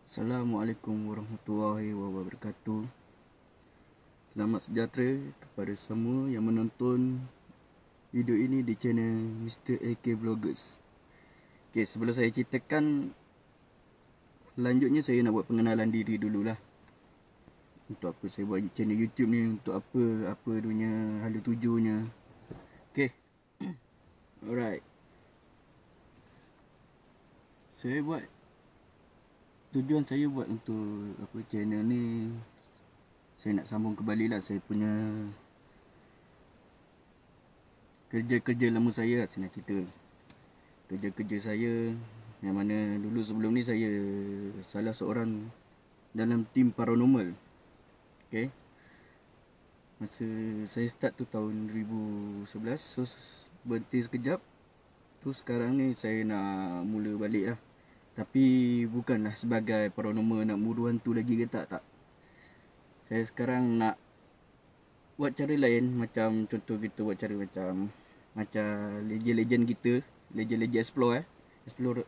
Assalamualaikum warahmatullahi wabarakatuh. Selamat sejahtera kepada semua yang menonton video ini di channel Mr. AK Vloggers. Okay, sebelum saya ceritakan selanjutnya, saya nak buat pengenalan diri dululah. Untuk apa saya buat channel YouTube ni, untuk apa dunia hala tujunya. Okay. Alright. Tujuan saya buat untuk channel ni, saya nak sambung kembali lah saya punya kerja-kerja lama saya nak cerita. Kerja-kerja saya yang mana dulu sebelum ni saya salah seorang dalam tim paranormal. Okay. Masa saya start tu tahun 2011, so berhenti sekejap. Tu sekarang ni saya nak mula balik lah. Tapi bukanlah sebagai paranormal nak bunuh hantu lagi ke tak. Saya sekarang nak buat cara lain. Macam contoh kita buat cara macam legend-legend kita, legend-legend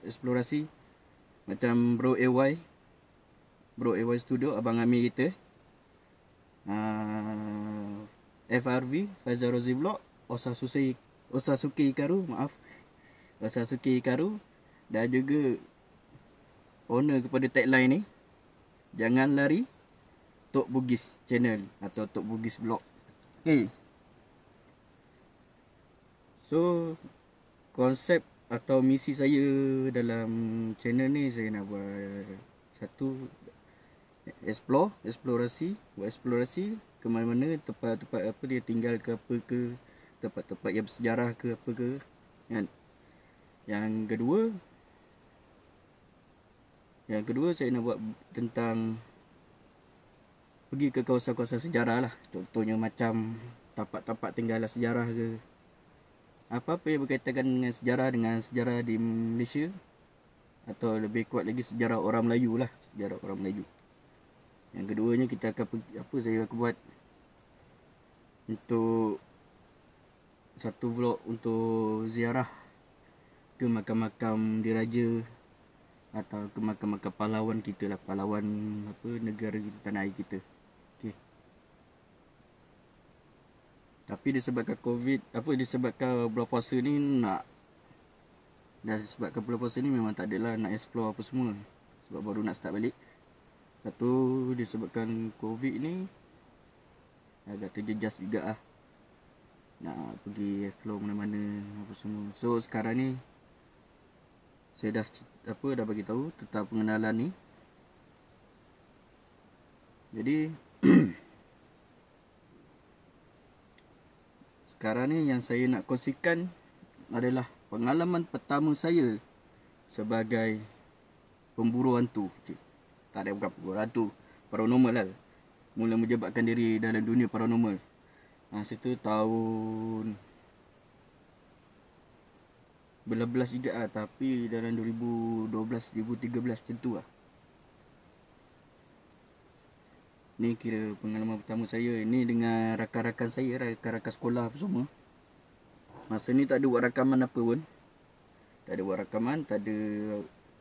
eksplorasi. Macam Bro AY Studio, Abang Amir kita, FRV Faizal Rozi Vlog, Osasuke Hikaru, dan juga owner kepada tagline ni, jangan lari, Tok Bugis channel atau Tok Bugis Vlog. Okay. So konsep atau misi saya dalam channel ni, saya nak buat satu, eksplorasi ke mana-mana, tempat-tempat apa dia tinggal ke apa ke, tempat-tempat yang bersejarah ke apa ke kan. Yang kedua saya nak buat tentang pergi ke kawasan-kawasan sejarah lah. Contohnya macam tapak-tapak tinggalan sejarah ke, apa-apa yang berkaitan dengan sejarah di Malaysia, atau lebih kuat lagi sejarah orang Melayu lah, sejarah orang Melayu. Yang keduanya kita akan saya akan buat untuk satu vlog untuk ziarah ke makam-makam diraja atau ke makam-makam pahlawan kita lah, pahlawan negara kita, tanah air kita. Okey. Tapi disebabkan disebabkan bulan puasa ni disebabkan bulan puasa ni memang tak adalah nak explore apa semua, sebab baru nak start balik. Lepas tu disebabkan Covid ni agak terjejas juga lah nak pergi explore mana-mana apa semua. So sekarang ni saya dah bagi tahu tentang pengenalan ni. Jadi sekarang ni yang saya nak kongsikan adalah pengalaman pertama saya sebagai pemburu hantu. Tak ada, bukan pemburu hantu, paranormal lah. Mula menjebatkan diri dalam dunia paranormal. Situ tahun belas juga lah, tapi dalam 2012 2013 macam tu lah. Ni kira pengalaman pertama saya. Ni dengan rakan-rakan saya, rakan-rakan sekolah apa semua. Masa ni tak ada buat rakaman apa pun.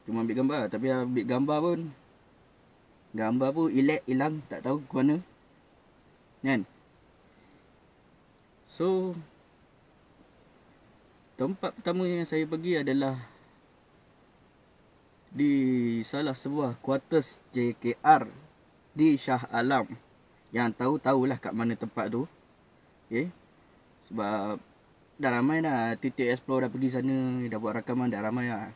Cuma ambil gambar. Tapi ambil gambar pun hilang, tak tahu ke mana kan. So tempat pertama yang saya pergi adalah di salah sebuah quarters JKR di Shah Alam. Yang tahulah kat mana tempat tu. Okay. Sebab dah ramai dah titik explore, dah pergi sana, dah buat rakaman, dah ramai lah.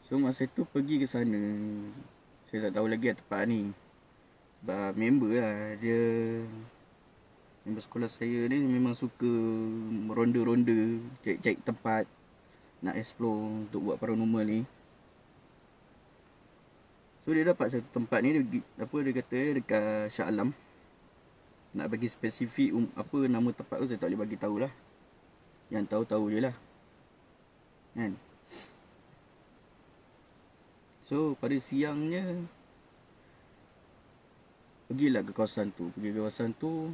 So masa tu pergi ke sana, saya tak tahu lagi tempat ni. Sebab member sekolah saya ni memang suka ronda-ronda, cari tempat nak explore untuk buat paranormal ni. So dia dapat satu tempat ni, dia kata dekat Shah Alam. Nak bagi spesifik nama tempat tu saya tak boleh bagi tahulah. Yang tahu je lah kan. So pada siangnya pergilah ke kawasan tu.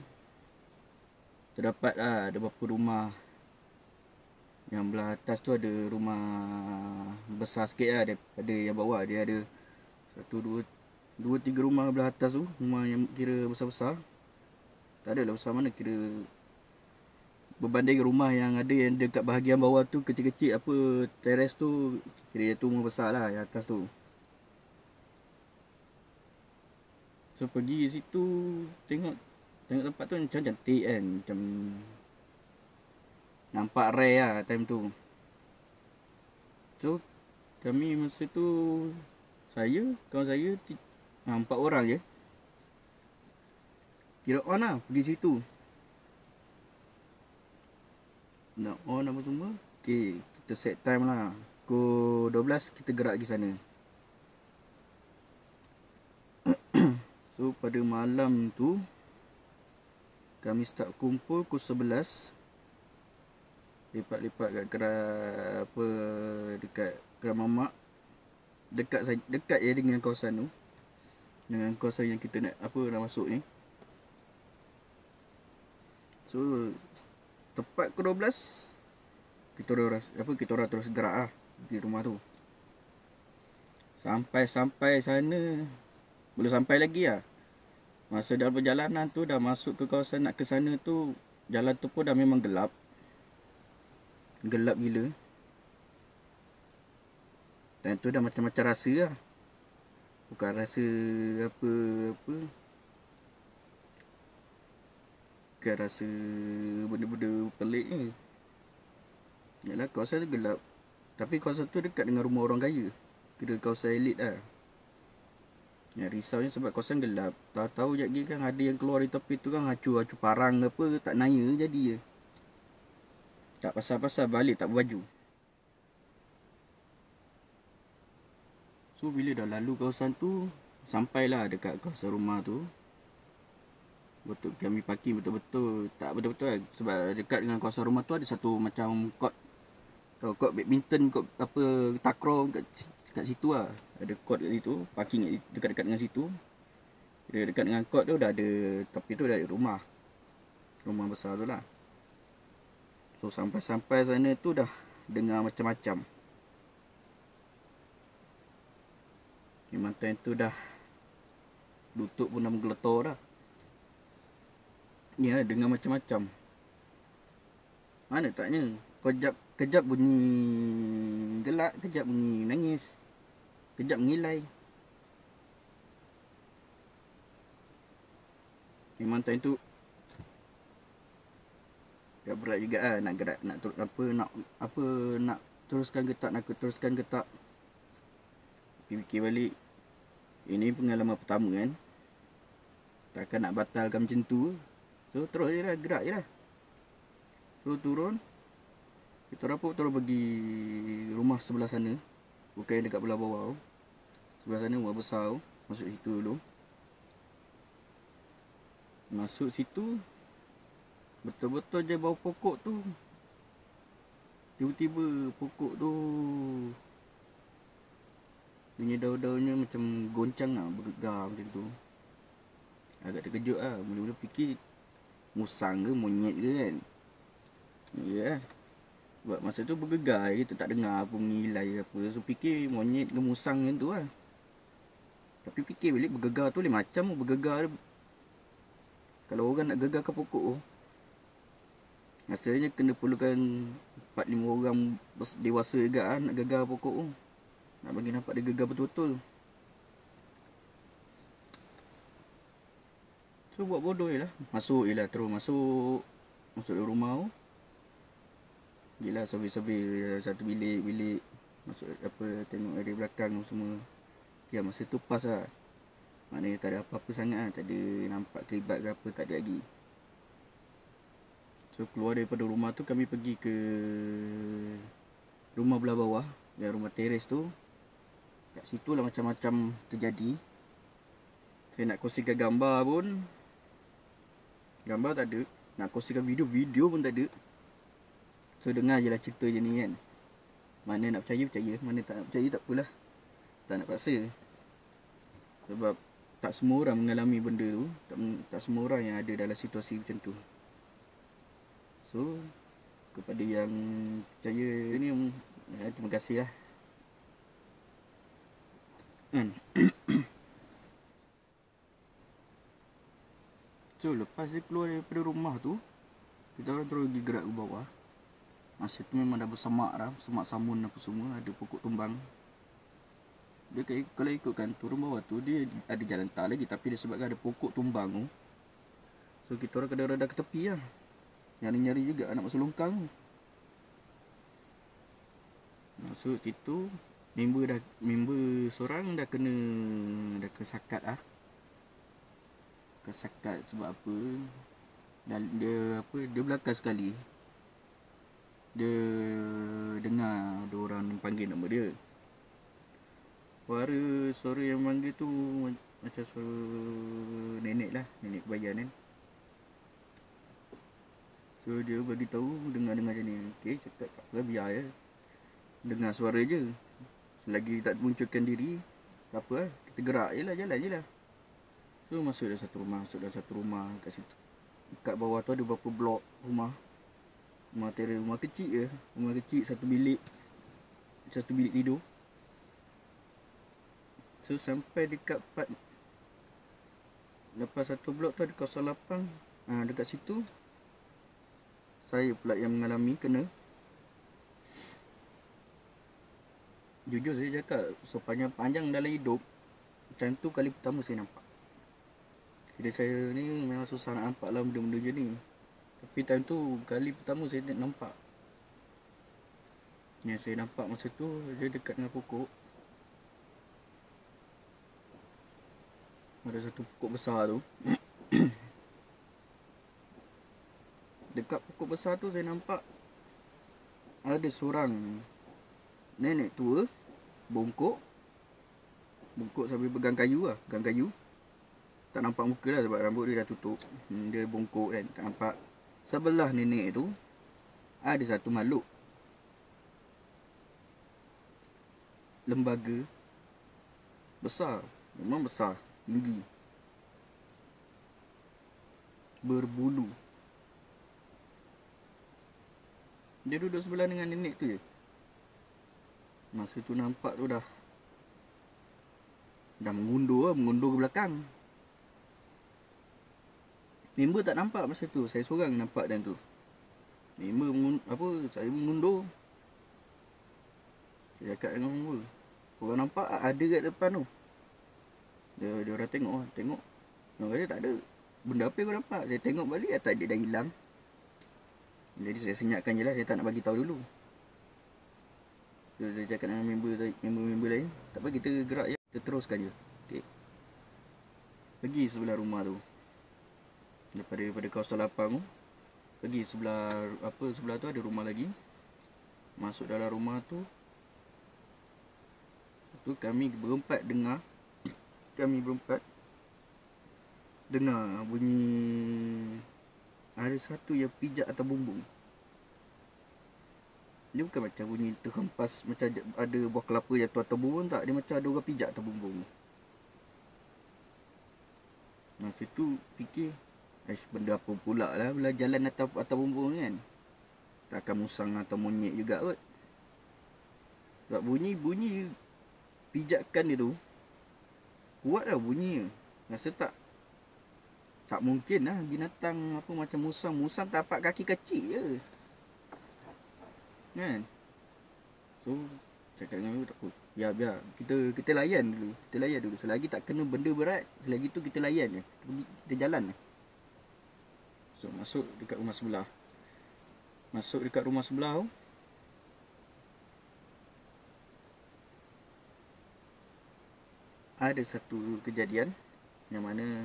Terdapat ada beberapa rumah Yang belah atas tu ada rumah besar sikit lah daripada yang bawah. Dia ada satu, dua, tiga rumah belah atas tu. Rumah yang kira besar-besar. Tak ada lah besar mana, kira berbanding rumah yang ada yang dekat bahagian bawah tu kecil-kecil, apa teres tu, kira tu rumah besar lah yang atas tu. So pergi situ tengok tempat tu macam cantik kan, macam nampak rare lah time tu. So kami masa tu, saya, kawan saya, 4 orang je. Kira on lah pergi situ. Nak on apa semua. Okay, kita set time lah. Pukul 12 kita gerak pergi sana. So pada malam tu kami start kumpul pukul 11. Lepak-lepak kat gerai apa, dekat gerai mamak. Dekat je dengan kawasan tu. Dengan kawasan yang kita nak masuk ni. So tepat pukul 12 kita orang terus gerak lah di rumah tu. Sampai sana belum sampai lagi lah. Masa dalam perjalanan tu dah masuk ke kawasan nak ke sana tu, jalan tu pun dah memang gelap. Gelap gila. Dan tu dah macam-macam rasa lah. Bukan rasa apa-apa. Bukan rasa benda-benda pelik ni. Yalah, kawasan tu gelap. Tapi kawasan tu dekat dengan rumah orang kaya. Kira kawasan elit lah. Yang risaunya sebab kawasan gelap. Tahu-tahu je kan ada yang keluar di tepi tu kan, hacu parang apa, tak naya jadi je. Tak pasal-pasal balik tak berbaju. So bila dah lalu kawasan tu, sampailah dekat kawasan rumah tu. Betul kami parking betul-betul. Tak betul-betul lah. Sebab dekat dengan kawasan rumah tu ada satu macam court. Tahu court badminton, court apa, takraw kat situ lah. Ada court kat situ, parking dekat-dekat dengan situ. Dekat dengan court tu dah ada, tapi tu dah ada rumah. Rumah besar tu lah. So sampai sana tu dah dengar macam-macam. Memang time tu dah lutut pun dah menggeletar dah. Ya, dengar macam-macam. Mana taknya, kejap bunyi gelak, kejap bunyi nangis, kejap mengilai. Memang time tu agak berat juga lah nak gerak, nak teruskan ke tak. Fikir balik, ini pengalaman pertama kan. Takkan nak batalkan macam tu. So terus je lah, gerak je lah. So turun, kita rapuk terus pergi rumah sebelah sana. Bukan yang dekat belah bawah. Sebelah sana rumah besar. Masuk situ dulu. Masuk situ, betul-betul je bau pokok tu. Tiba-tiba pokok tu bunyi daun-daunnya macam goncang lah, bergegar macam tu. Agak terkejut lah. Mula-mula fikir musang ke monyet ke kan. Ya, sebab masa tu bergegar, kita tak dengar apa mengilai apa. So fikir monyet ke musang macam tu lah. Tapi fikir balik, bergegar tu lain macam bergegar. Kalau orang nak gegarkan pokok tu, rasanya kena perlukan 4-5 orang dewasa juga lah nak gegar pokok tu. Nak bagi nampak dia gegar betul-betul. So buat bodoh je lah. Masuk je lah, terus masuk dalam rumah tu. Gila, sambil satu bilik. Masuk apa, tengok area belakang semua. Ya, masa tu pas lah. Maknanya tak ada apa-apa sangat lah. Tak ada nampak kelibat ke apa, tak ada lagi. So keluar daripada rumah tu, kami pergi ke rumah belah bawah, yang rumah teres tu. Kat situ lah macam-macam terjadi. Saya nak kongsikan gambar pun, gambar tak ada. Nak kongsikan video pun tak ada. So dengar je lah cerita je ni kan. Mana nak percaya, mana tak nak percaya tak apalah. Tak nak paksa. Sebab tak semua orang mengalami benda tu. Tak semua orang yang ada dalam situasi macam tu. So Kepada yang percaya ni, terima kasih lah kan. So lepas dia keluar daripada rumah tu, kita orang terus pergi gerak ke bawah. Masa tu memang dah bersemak dah, semak samun apa semua, ada pokok tumbang. Dia kalau ikutkan turun bawah tu, dia ada jalan tar lagi, tapi dia sebabkan ada pokok tumbang tu, so kita orang kena reda ke tepi lah. Nyari-nyari juga nak masuk longkang tu. Masuk situ, member seorang dah kena sakat lah. Kesakat sebab apa? Dan dia belakang sekali dia dengar ada orang panggil nama dia. Suara yang manggil tu macam suara nenek lah, nenek kebayan kan. So dia bagi tahu dengar macam ni. Okey, cakap tak apa, biar je. Dengar suara je. Selagi tak munculkan diri, tak apa lah. Kita gerak je lah, jalan je lah. So masuk dalam satu rumah kat situ. Dekat bawah tu ada beberapa blok rumah. Rumah kecil je. Rumah kecil, satu bilik tidur. So sampai dekat part, lepas satu blok tu ada kawasan lapang. Dekat situ saya pula yang mengalami kena. Jujur saya cakap, sepanjang dalam hidup, macam tu kali pertama saya nampak. Jadi saya ni memang susah nak nampak lah benda-benda je ni. Tapi time tu kali pertama saya nampak. Yang saya nampak masa tu, dia dekat dengan pokok. Ada satu pokok besar tu. Dekat pokok besar tu saya nampak ada seorang nenek tua, bongkok sambil pegang kayu. Tak nampak muka lah sebab rambut dia dah tutup. Dia bongkok kan, tak nampak. Sebelah nenek tu ada satu makhluk lembaga besar, memang besar, tinggi, berbulu. Dia duduk sebelah dengan nenek tu je. Masa tu nampak tu dah mengundur ke belakang. Member tak nampak masa tu, saya seorang nampak dan tu. Member saya mengundur. Saya cakap dengan member, korang nampak ada kat depan tu? Dia orang tengok. Orang kata tak ada. Benda apa yang kau nampak? Saya tengok balik, tak ada, dah hilang. Jadi saya senyapkan je lah, saya tak nak bagi tahu dulu. So, saya cakap dengan member lain, tak apa, kita gerak je, kita teruskan je. Okay. Pergi sebelah rumah tu. Daripada kawasan lapang tu, pergi sebelah tu ada rumah lagi. Masuk dalam rumah tu, kami berempat dengar bunyi ada satu yang pijak atas bumbung. Dia bukan macam bunyi terhempas macam ada buah kelapa jatuh atas bumbung, tak. Dia macam ada orang pijak atas bumbung. Masa tu fikir, benda apa pula lah bila jalan atas bumbung ni kan. Takkan musang atau monyet juga kot. Sebab bunyi pijakan dia tu kuat lah bunyi. Rasa tak mungkin lah binatang apa macam musang tapak kaki kecil je kan. So cakap dengan dia, tak apa, biar kita layan dulu. Selagi tak kena benda berat, selagi tu kita layan je, kita jalan. So masuk dekat rumah sebelah tu, ada satu kejadian yang mana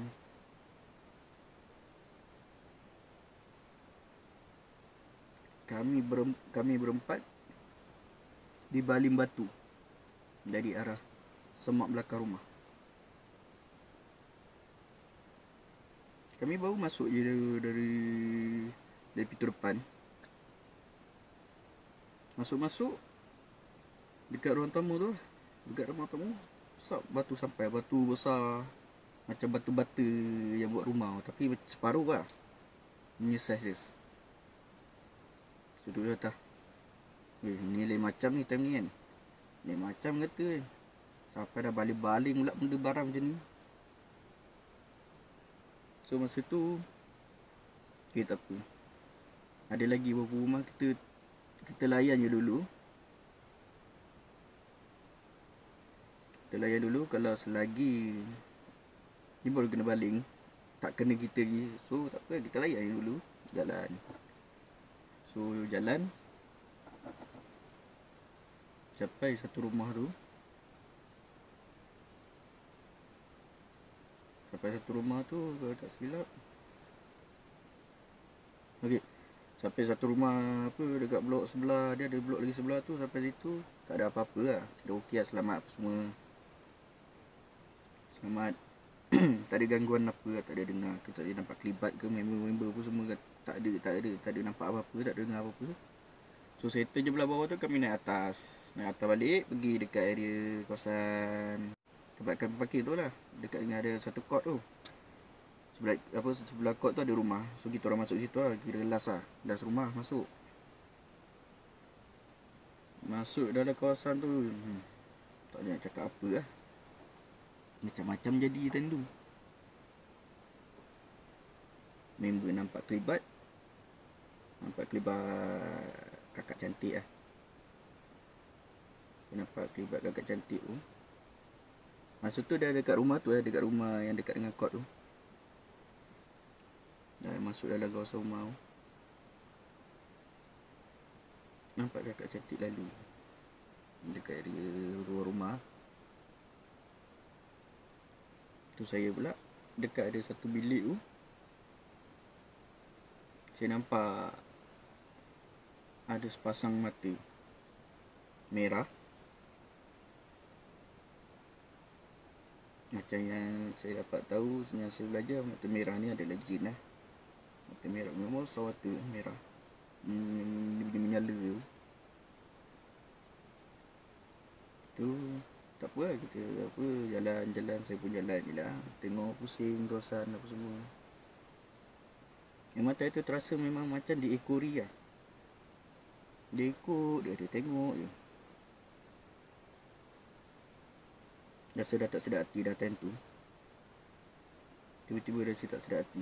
kami berempat dibaling batu dari arah semak belakang rumah. Kami baru masuk je dari pintu depan. Masuk dekat ruang tamu tu, batu besar macam batu bata yang buat rumah, tapi separuh lah punya size. Sudah datang. Ni lain macam ni time ni kan. Lain macam kata kan. Sampai dah baling-baling pula benda barang macam ni. So masa tu tak apa. Ada lagi beberapa rumah kita layan je dulu. Kita layan dulu, kalau selagi ni baru kena baling, tak kena kita lagi. So tak apa, kita layan je dulu. Jalan. So jalan sampai satu rumah tu. Kalau tak silap, okey, sampai satu rumah apa dekat blok sebelah, dia ada blok lagi sebelah tu. Sampai situ tak ada apa-apa lah. Kira okey lah, selamat apa semua. Selamat. Tak ada gangguan apa, tak ada dengar ke, tak ada nampak kelibat ke, member-member apa semua ke, tak ada nampak apa-apa, tak ada dengar apa-apa. So settle je belah bawah tu, kami naik atas balik, pergi dekat area kawasan tempat kami parkir tu lah. Dekat dengan ada satu court tu. Sebelah court tu ada rumah. So kita orang masuk situ lah, kira last rumah masuk dalam kawasan tu. Tak ada nak cakap apa lah. Macam-macam jadi time tu. Member nampak kelibat kakak cantik lah. Nampak kelibat kakak cantik tu. Masa tu dah dekat rumah tu, dekat rumah yang dekat dengan court tu. Dah masuk dalam kawasan rumah tu. Nampak kakak cantik lalu dekat area luar rumah. Tu saya pula dekat ada satu bilik tu. Saya nampak ada sepasang mata merah. Macam yang saya dapat tahu, yang saya belajar, mata merah ni adalah jin lah. Mata merah memang sawata merah. Dia menyala tu. Tak apa lah, kita jalan-jalan, saya pun jalan je lah. Tengok pusing kawasan apa semua. Yang mata itu terasa memang macam diekori lah. Dia ikut, dia tengok je. Rasa dah tak sedar hati dah time tu. Tiba-tiba rasa tak sedar hati.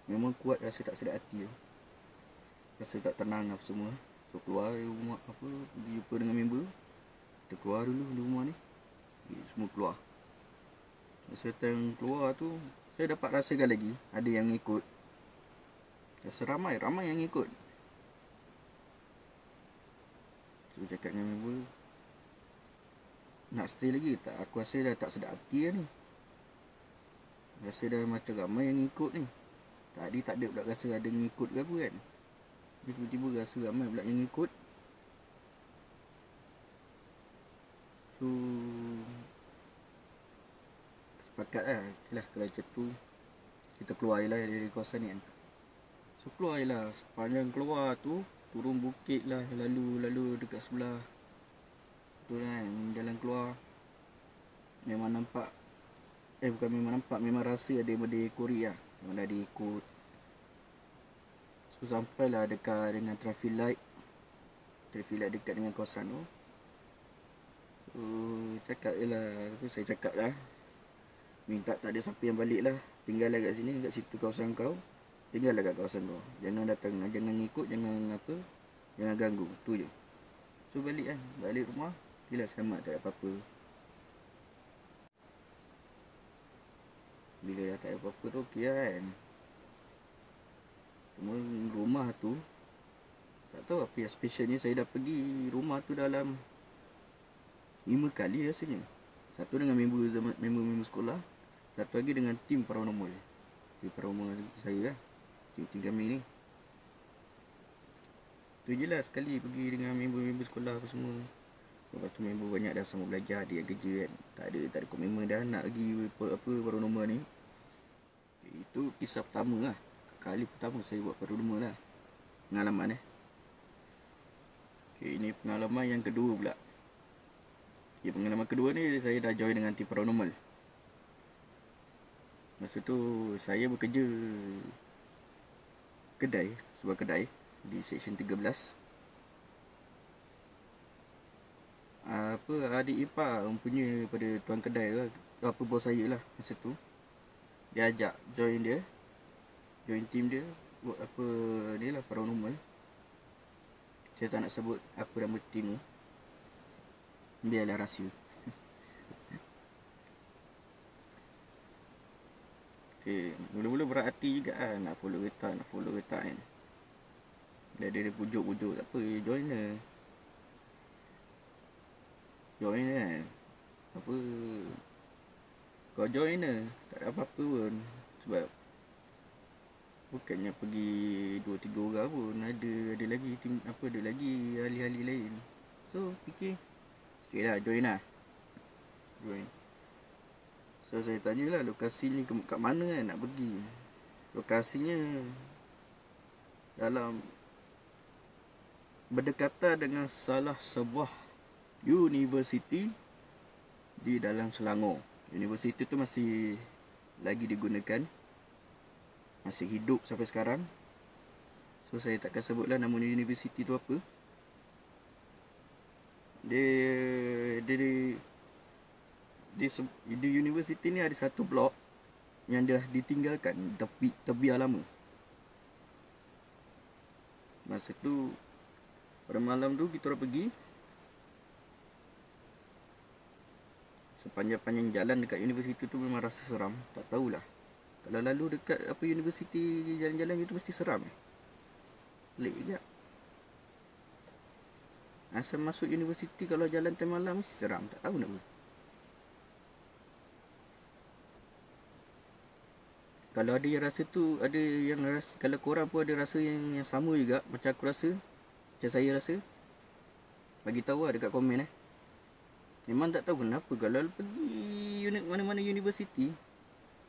Memang kuat rasa tak sedar hati tu. Rasa tak tenang apa semua. So keluar dari rumah, pergi jumpa dengan member. Kita keluar dulu di rumah ni. Semua keluar. Masa time keluar tu, saya dapat rasakan lagi ada yang ikut. Rasa ramai yang ikut. So cakap dengan member, nak stay lagi tak? Aku rasa dah tak sedap hati lah ni. Rasa dah macam ramai yang ikut ni. Tadi tak ada pula rasa ada yang ikut ke apa kan. Tiba-tiba rasa ramai pula yang ikut. So sepakat lah. Itulah, kalau macam tu kita keluar je lah dari kawasan ni kan. So keluar je lah. Sepanjang keluar tu, turun bukit lah, lalu dekat sebelah tu kan, jalan keluar. Memang nampak, bukan memang nampak, memang rasa ada benda ekori lah. Memang dah diikut. So sampailah dekat dengan traffic light dekat dengan kawasan tu. So cakap je lah, saya cakap lah, minta tak ada siapa yang balik lah. Tinggal lah kat sini, kat situ kawasan kau. Tinggal lah kat kawasan kau. Jangan datang, jangan ikut, jangan ganggu. Tu je. So balik rumah. Gila selamat, tak ada apa-apa. Bila dah tak ada apa-apa tu okey kan. Cuma rumah tu, tak tahu apa yang specialnya. Saya dah pergi rumah tu dalam 5 kali rasanya. Satu dengan member sekolah, satu lagi dengan tim paranormal. Tim paranormal saya lah, tim kami ni. Tu je lah sekali pergi dengan member sekolah apa semua. Lepas tu member banyak dah sama belajar, ada yang kerja kan. Tak ada komitmen dah nak pergi paranormal ni. Itu kisah pertama lah. Kali pertama saya buat paranormal lah. Pengalaman ini pengalaman yang kedua pula. Pengalaman kedua ni saya dah join dengan tim paranormal. Masa tu saya bekerja sebuah kedai di Seksyen 13. apa adik ipar punya pada tuan kedai lah, apa bos saya lah masa tu. Dia ajak join team dia buat apa ni lah, paranormal. Saya tak nak sebut apa nama team tu, biarlah rahsia. Okay, mula-mula berat hati juga lah, nak follow ke tak kan. Dia pujuk-pujuk, tak apa, join lah kan. Apa, kau join lah, tak ada apa-apa pun. Sebab bukannya pergi 2-3 orang pun, ada lagi tim, apa, ada lagi ahli-ahli lain. So fikir okay lah, join. So saya tanya lah, lokasi ni kat mana kan nak pergi. Lokasinya dalam berdekatan dengan salah sebuah universiti di dalam Selangor. Universiti tu masih lagi digunakan, masih hidup sampai sekarang. So saya takkan sebutlah nama universiti tu apa. Di universiti ni ada satu blok yang dah ditinggalkan, tebiar lama. Masa tu pada malam tu kita orang pergi, sepanjang-panjang jalan dekat universiti tu memang rasa seram. Tak tahulah, kalau lalu dekat apa universiti, jalan-jalan itu mesti seram. Pelik juga. Asal masuk universiti kalau jalan time malam mesti seram, tak tahu kenapa. Kalau ada yang rasa tu, ada yang rasa, kalau korang pun ada rasa yang sama juga macam aku rasa, macam saya rasa, bagi tahu lah dekat komen. Memang tak tahu kenapa kalau pergi mana-mana universiti,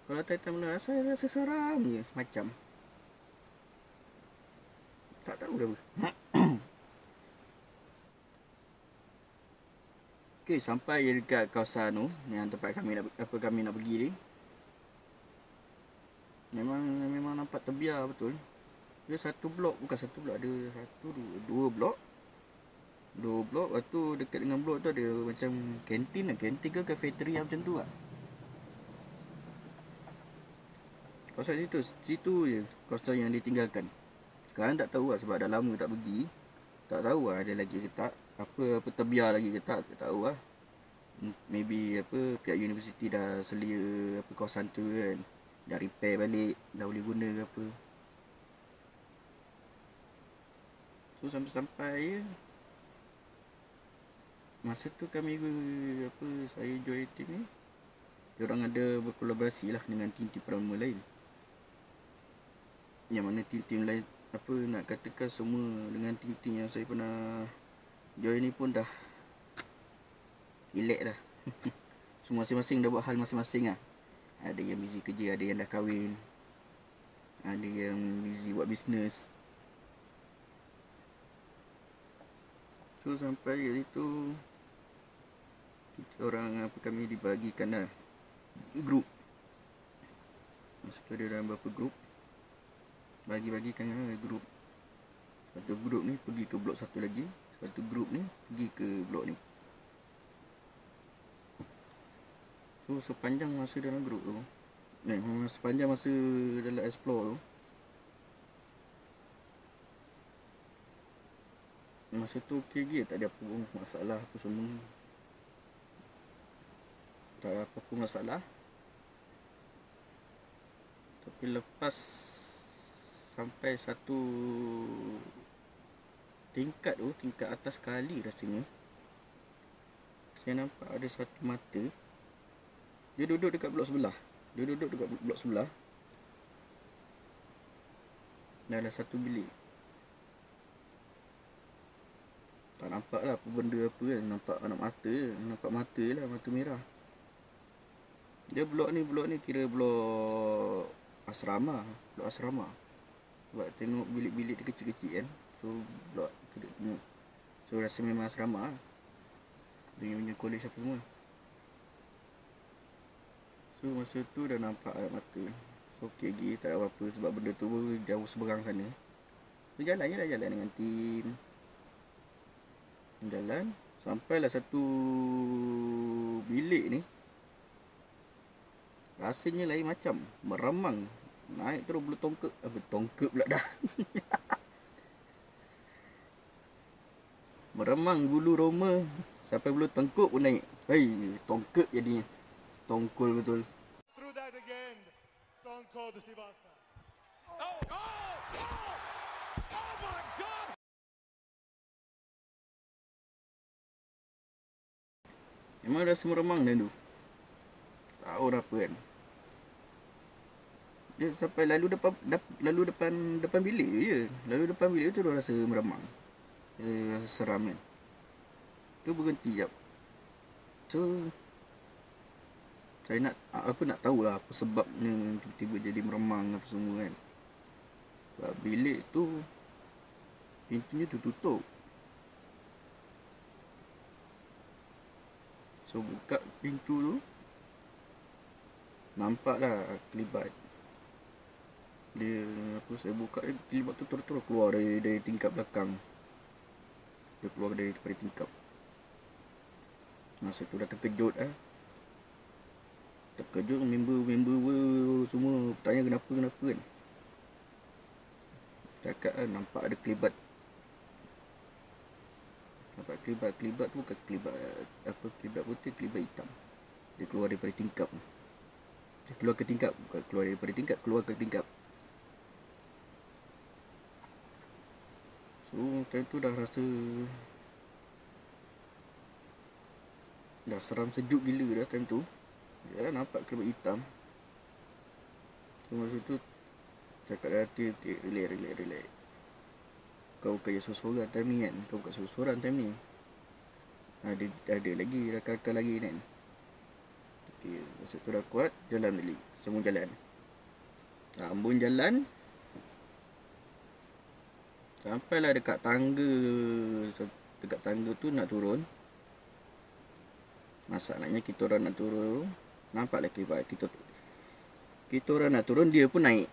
kalau time rasa seram je macam. Tak tahu dah apa. Okey, sampai dekat kawasan tu, yang tempat kami nak pergi ni. Memang nampak terbiar betul. Dia satu blok, bukan satu blok, ada dua blok. Dua blok, lepas tu dekat dengan blok tu ada macam kantin ke cafeteria macam tu lah. Kawasan situ je kawasan yang ditinggalkan. Sekarang tak tahu lah, sebab dah lama tak pergi. Tak tahu lah ada lagi ke tak, apa terbiar lagi ke tak tahu lah. Maybe apa pihak universiti dah selia apa kawasan tu kan, dah repair balik, dah boleh guna ke apa. So sampai masa tu kami saya join team ni, diorang ada berkolaborasi lah dengan tim-tim paranormal lain. Yang mana tim-tim lain, apa nak katakan, semua dengan tim-tim yang saya pernah join ni pun dah relax dah. Semua masing-masing dah buat hal masing-masing lah. Ada yang busy kerja, ada yang dah kahwin, ada yang busy buat bisnes. So sampai kat situ, kita orang kami dibagikan lah grup. Masa tu ada dalam beberapa grup, bagikan lah grup. Satu grup ni pergi ke blok satu lagi, satu grup ni pergi ke blok ni. So sepanjang masa dalam grup tu, sepanjang masa dalam explore tu, masa tu okey je, tak ada apa pun masalah apa semua. Tak ada apa pun masalah. Tapi lepas sampai satu tingkat tu, tingkat atas sekali rasanya, saya nampak ada satu mata. Dia duduk dekat blok sebelah. Dalam satu bilik. Tak nampak lah apa benda apa kan. Nampak mata lah, mata merah. Dia blok ni kira blok asrama. Sebab tengok bilik-bilik dia kecil-kecil kan. So blok kita tengok. So rasa memang asrama lah. Dia punya college apa semua. So masa tu dah nampak air mata. So okey lagi, tak ada apa-apa. Sebab benda tu jauh seberang sana. So jalan dengan tim. Jalan Sampailah satu bilik ni, rasanya lain macam, meremang. Naik terus bulu tongkek, tongkek pula dah. Meremang bulu roma sampai bulu tengkuk pun naik. Hei, tongkek jadinya. Tongkol betul. Through that again, Stone Cold Steve Austin. Oh my God! Memang rasa meremang dah tu. Tahu dah apa kan. Dia sampai lalu depan bilik tu je. Lalu depan bilik tu dah rasa meremang. Dia rasa seram kan. Tu berhenti jap. So saya nak tahulah apa sebabnya tiba-tiba jadi meremang apa semua kan. Sebab bilik tu pintunya tutup. So buka pintu tu, nampaklah kelibat. Dia saya buka kelibat tu terus keluar dari tingkap belakang. Dia keluar daripada tingkap. Masa tu dah terkejut Terkejut, member semua tanya kenapa kan. Cakap nampak ada kelibat. Nampak kelibat tu bukan kelibat putih, kelibat hitam. Dia keluar daripada tingkap. Dia keluar ke tingkap, bukan keluar daripada tingkap, keluar ke tingkap. So time tu dah rasa dah seram sejuk gila dah time tu. Ya, nampak kelibat hitam. So masa tu cakap dah hati, relax. Kau bukan seorang time ni kan. Kau bukan seorang time ni. Ada lagi rakan-rakan lagi kan. Okay, masa tu dah kuat, jalan balik. Semua jalan. Ambun jalan. Sampailah dekat tangga. Dekat tangga tu nak turun. Masalahnya kita orang nak turun, nampaklah kelibat. Kita orang nak turun, dia pun naik.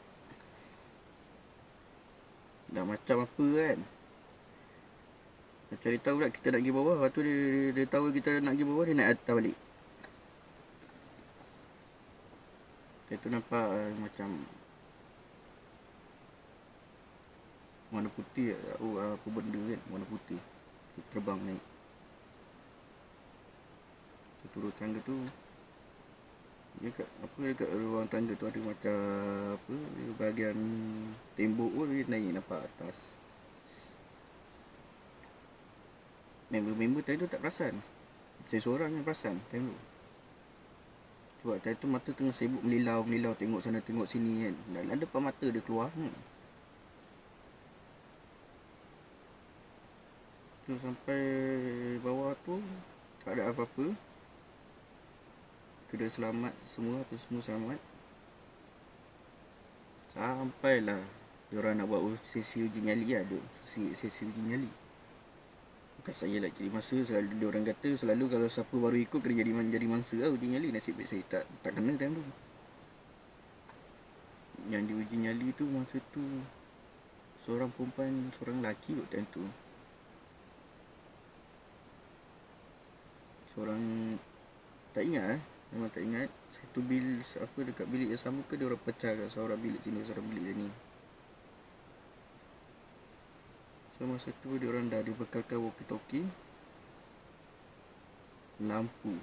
Dah macam apa kan. Macam dia tahu pula kita nak pergi bawah. Lepas tu dia tahu kita nak pergi bawah, dia naik atas balik. Itu nampak macam warna putih. Apa benda kan, warna putih. Dia terbang naik. Turun tangga tu, dekat ruang tangga tu ada macam apa, bahagian tembok pun dia naik nampak atas. Member time tu tak perasan. Saya seorang yang perasan time tu. Sebab time tu mata tengah sibuk melilau, tengok sana tengok sini kan. Dalam depan mata dia keluar kan. Tu sampai bawah tu tak ada apa-apa. Kita selamat semua selamat. Sampailah diorang nak buat sesi uji nyali ada. Sesi uji nyali. Bukan saya lah jadi mangsa, selalu diorang kata selalu kalau siapa baru ikut kena jadi mangsa lah uji nyali. Nasib baik saya tak kena time tu. Yang diuji nyali tu masa tu seorang perempuan, seorang lelaki kot time tu. Seorang tak ingat memang tak ingat. Satu bilik dekat bilik yang sama ke dia orang pecah kat seorang bilik sini, seorang bilik sini. So masa tu dia orang dah dibekalkan walkie-talkie, lampu.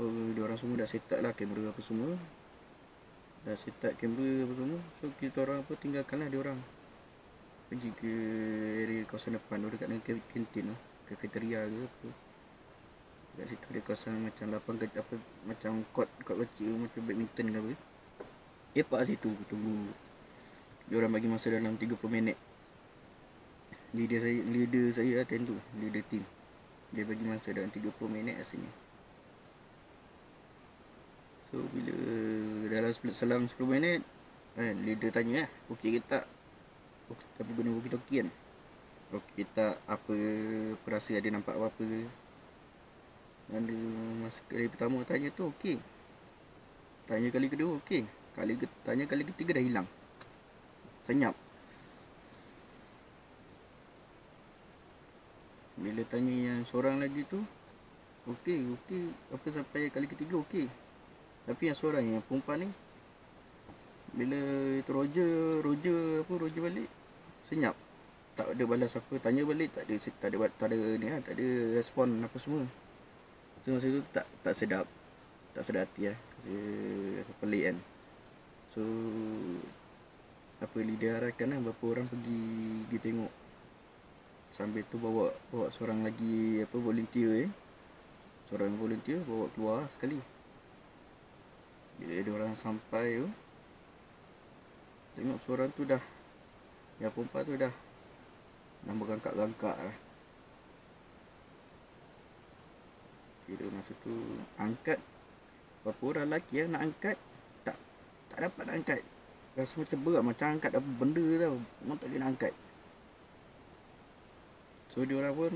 So dia orang semua dah set up lah kamera apa semua. Dah set up kamera apa semua. So kita orang tinggalkanlah dia orang pergi ke area kawasan depan tu dekat dengan kantin tu, cafeteria ke apa. Dekat situ ada kawasan macam lapang macam court kecil macam badminton ke apa. Lepak situ tunggu. Dia orang bagi masa dalam 30 minit. Leader saya attend tu, leader team. Dia bagi masa dalam 30 minit rasanya. So bila dalam selang 10 minit kan, leader tanya okey ke tak? Okey, tapi guna walkie-talkie kan. Okey kita apa perasa ada nampak apa-apa ke? Dan masa kali pertama tanya tu okey. Tanya kali kedua okey. Tanya kali ketiga dah hilang. Senyap. Bila tanya yang seorang lagi tu, okey, apa sampai kali ketiga okey. Tapi yang seorang yang perempuan ni, bila itu Roger balik, senyap. Tak ada balas apa, tanya balik tak ada ni lah, tak ada respon apa semua. So masa tu tak sedap hati lah. Rasa pelik kan. So apa leader arahkan lah, berapa orang pergi tengok. Sambil tu bawa seorang lagi volunteer seorang volunteer bawa keluar sekali. Bila ada orang sampai tu, tengok seorang tu dah, yang perempuan tu dah berangkat-angkat lah. Kira masa tu angkat, berapa orang lelaki yang nak angkat, tak dapat nak angkat. Rasa macam berat, macam angkat apa benda tau, memang tak boleh nak angkat. So dia orang pun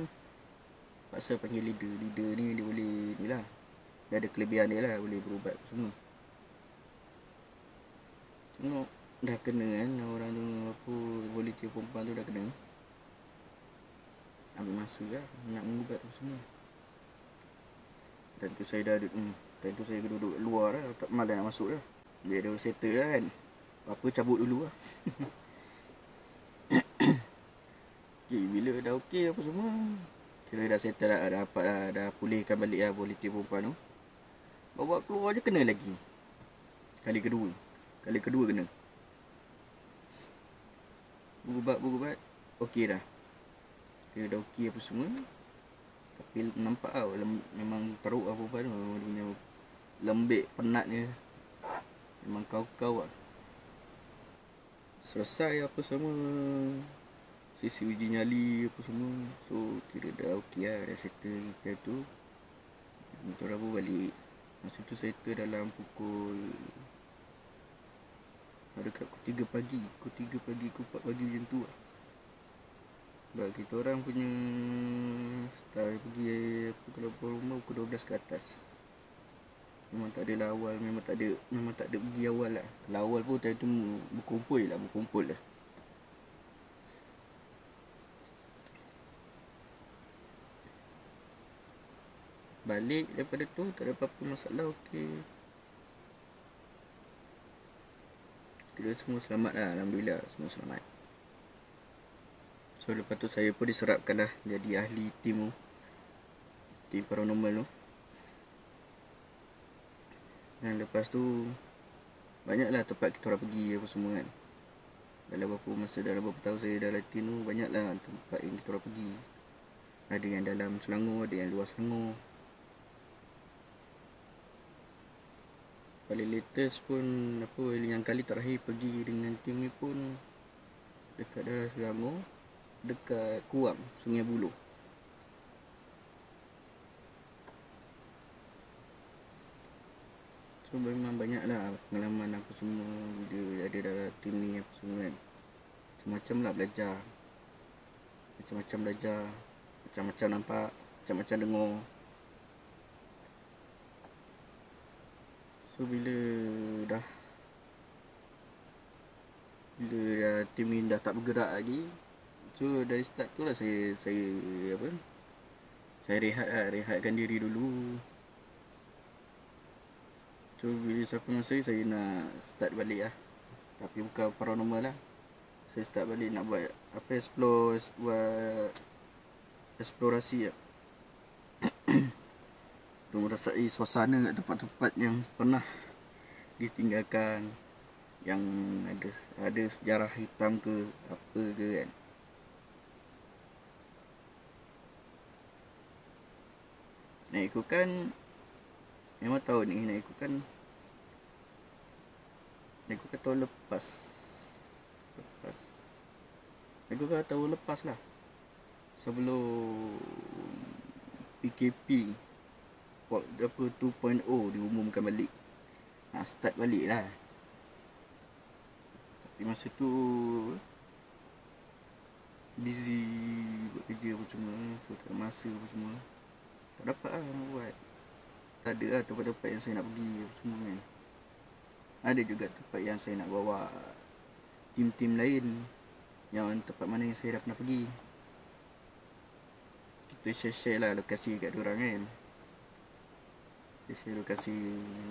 paksa panggil leader ni, dia boleh ni lah, dia ada kelebihan dia lah, boleh berubat semua. Tengok dah kena kan, orang tu apa, volunteer perempuan tu dah kena, ambil masa lah nak mengubat tu semua. Dan tu saya dah time tu saya duduk luar lah, tak malas nak masuk lah. Dia dah settle lah kan, apa cabut dulu lah. Okay, bila dah okey apa semua, kira dah settle lah, dah dapat lah, dah pulihkan balik lah volunteer perempuan tu. Bawa keluar je kena lagi. Kali kedua kena. Berubat okey dah. Kira dah okey apa semua. Tapi nampak tau, memang teruk lah perempuan tu. Dia punya lembik, penat dia, memang kau lah. Selesai apa semua, sesi uji nyali apa semua. So kira dah okey lah, dah settle kita tu. Kita orang pun balik. Masa tu settle dalam pukul dekat pukul 3 pagi, pukul 4 pagi macam tu lah. Sebab kita orang punya start pergi kalau pulang rumah pukul 12 ke atas. Memang tak ada lah awal, memang tak ada pergi awal lah. Kalau awal pun time tu berkumpul lah. Balik daripada tu tak ada apa-apa masalah, okey. Kira semua selamat lah, alhamdulillah semua selamat. So lepas tu saya pun diserapkan lah jadi ahli tim paranormal tu. Dan lepas tu banyaklah tempat kita orang pergi apa semua kan. Dalam beberapa tahun saya dalam tim tu, banyaklah tempat yang kita orang pergi. Ada yang dalam Selangor, ada yang luar Selangor. Paling latest pun yang kali terakhir pergi dengan tim ni pun dekat daerah Selangor, dekat Kuang, Sungai Buloh. So memang banyaklah pengalaman apa semua dia ada dalam tim ni apa semua kan. Macam-macam lah belajar, macam-macam nampak, macam-macam dengar. So bila dah tim ni dah tak bergerak lagi, so dari start tu lah saya rehatkan diri dulu. So bila siapa masa saya nak start balik lah, tapi bukan paranormal lah. Saya start balik nak buat eksplorasi lah. Untuk merasai suasana kat tempat-tempat yang pernah ditinggalkan, yang ada sejarah hitam ke apa ke kan. Nak ikutkan, memang tahu ni nak ikutkan tahun lepas. Tahun lepas lah, sebelum PKP 2.0 diumumkan balik, nak start balik lah. Tapi masa tu busy buat kerja apa semua, so tak ada masa apa semua, tak dapat lah nak buat. Tak ada lah tempat-tempat yang saya nak pergi apa semua kan. Ada juga tempat yang saya nak bawa tim-tim lain, yang tempat mana yang saya dah pernah pergi. Kita kita share lah lokasi kat diorang kan. Share lokasi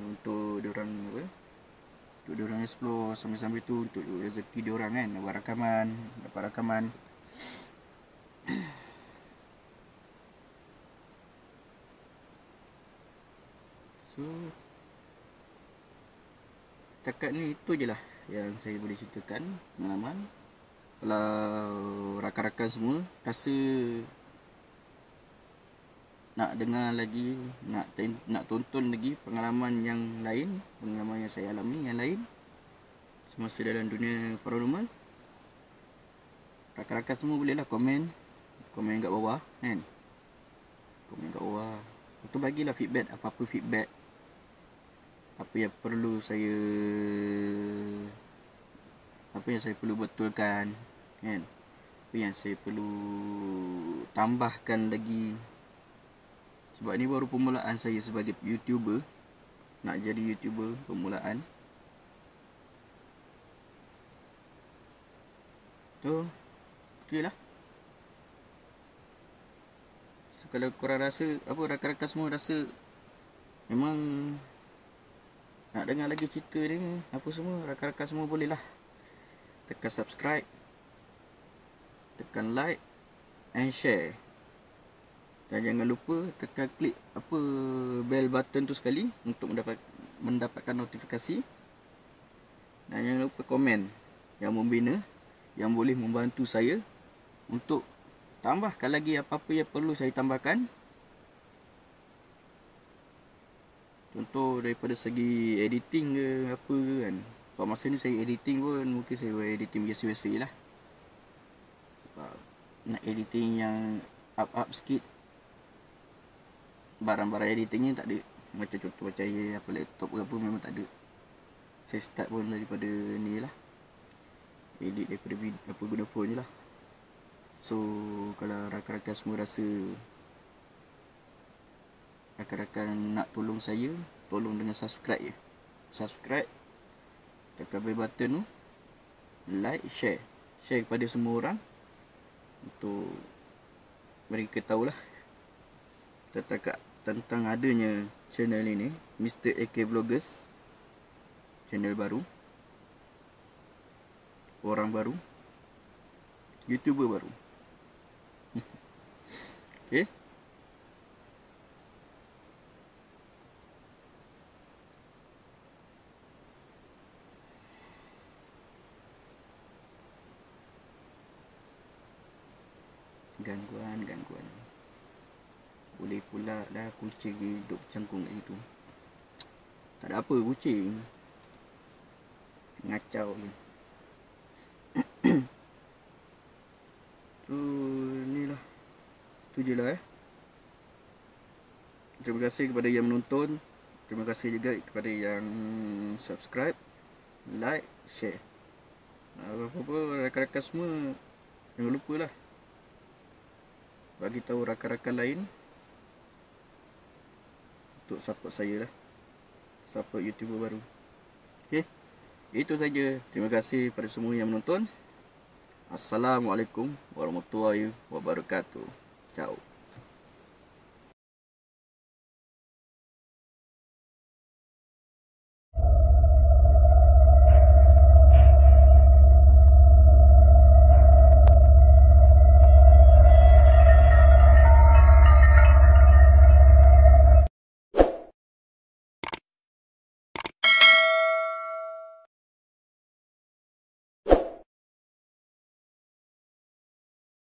untuk diorang apa, untuk diorang explore sambil-sambil tu untuk rezeki diorang kan, dapat rakaman. So setakat ni itu je lah yang saya boleh ceritakan pengalaman. Kalau rakan-rakan semua rasa nak dengar lagi, nak tonton lagi pengalaman yang lain, pengalaman yang saya alami yang lain semasa dalam dunia paranormal, rakan-rakan semua bolehlah komen kat bawah kan. Komen kat bawah. Untuk bagilah feedback, apa-apa feedback, apa yang saya perlu betulkan kan, apa yang saya perlu tambahkan lagi. Sebab ni baru permulaan saya sebagai YouTuber, nak jadi YouTuber permulaan. Tu je lah. So, kalau korang rasa apa, rakan-rakan semua rasa memang nak dengar lagi cerita ni apa semua, rakan-rakan semua boleh lah tekan subscribe, tekan like and share. Dan jangan lupa tekan klik apa bell button tu sekali untuk mendapatkan notifikasi. Dan jangan lupa komen yang membina, yang boleh membantu saya untuk tambahkan lagi apa-apa yang perlu saya tambahkan. Contoh daripada segi editing ke apa kan. Sebab masa ni saya editing pun mungkin saya buat editing biasa-biasa je lah. Sebab nak editing yang up sikit, barang-barang editing ni tak ada. Macam contoh macam apa laptop ke apa memang tak ada. Saya start pun daripada ni lah, edit daripada apa guna phone je lah. So kalau rakan-rakan semua rasa rakan-rakan nak tolong saya, tolong dengan subscribe je. Subscribe, tekan bell button tu, like, share kepada semua orang untuk mereka tahulah tentang adanya channel ini, Mr. AK Vloggers, channel baru, orang baru, YouTuber baru. Okay. Gangguan. Boleh pula dah kucing duduk cangkung kat situ. Tak ada apa kucing, ngacau je. Tu ni lah, tu je lah Terima kasih kepada yang menonton. Terima kasih juga kepada yang subscribe, like, share. Apa-apa rakan-rakan semua jangan lupa lah bagi tahu rakan-rakan lain untuk support saya lah, support YouTuber baru. Okay, itu saja. Terima kasih pada semua yang menonton. Assalamualaikum warahmatullahi wabarakatuh. Ciao.